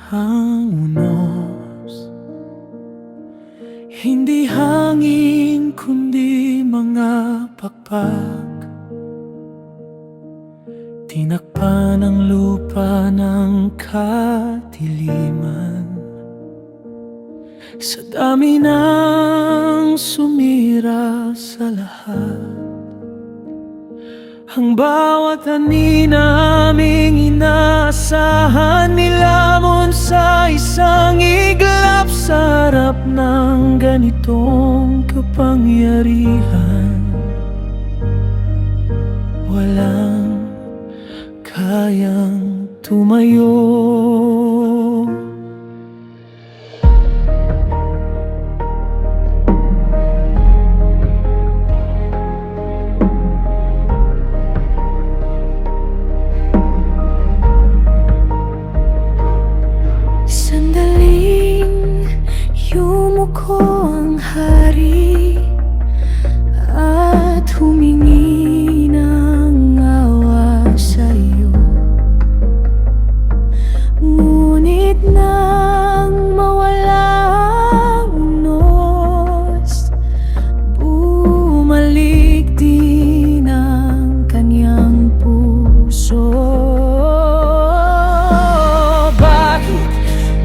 ang unos. Hindi hangin kundi mga pakpak, tinakpan ang lupa ng kadiliman. Sa dami ng sumira sa lahat, ang bawat ani naming inaasahan nilamon sa isang iglap. Sa harap ng ganitong kapangyarihan, walang kayang tumayo. Sandaling yumuko ang hari at humingi ng awa sa iyo. Ngunit nang mawala ang unos, bumalik din ang kanyang puso.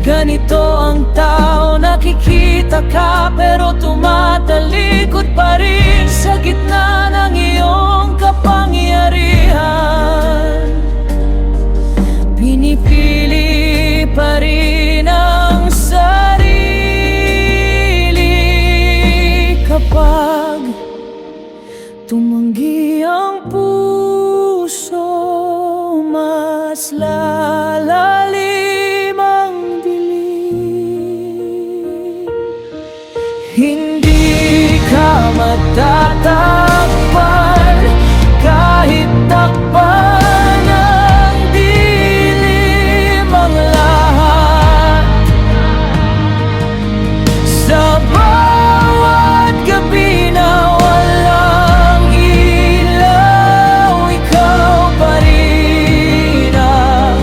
Ganito ang tao, nakikita ka pero tumatalikod pa rin sa gitna ng iyong kapangyarihan. Pinipili pa rin ang sarili kapag tumanggi ang puso, mas lalalim. Hindi ka matatakpan kahit takpan ng dilim ang lahat. Sa bawat gabi na walang ilaw, ikaw pa rin ang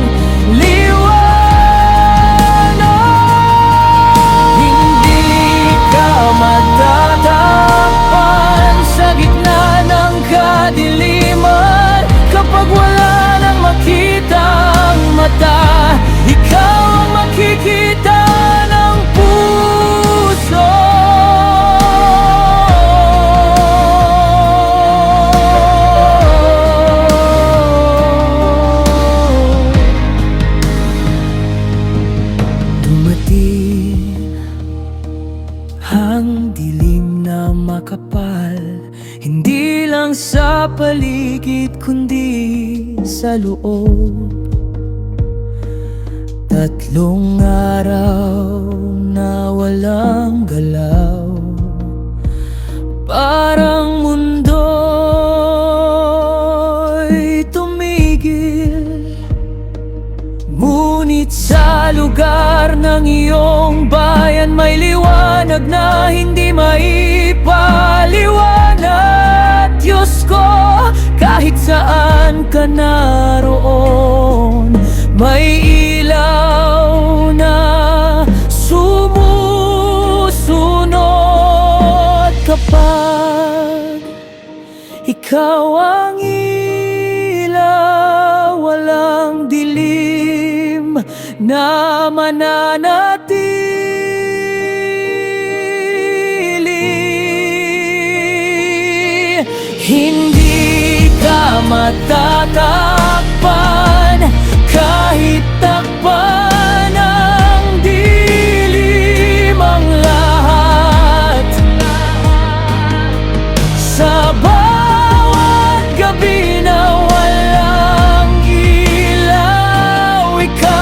matatakpan sa gitna ng kadiliman. Kapag wala nang makita ang mata, ikaw ang makikita ng puso. Dumating ang dilim na makapal, hindi lang sa paligid kundi sa loob. 3 araw na walang galaw, parang mundo'y tumigil. Ngunit sa lugar ng iyong bayan may liwanag na hindi maipaliwanag. Diyos ko, kahit saan ka naroon, may ilaw na sumusunod. Kapag ikaw ang ilaw, walang dilim na mananatili. Hindi ka matatakpan kahit takpan ng dilim ang lahat. Sa bawat gabi na walang ilaw, ikaw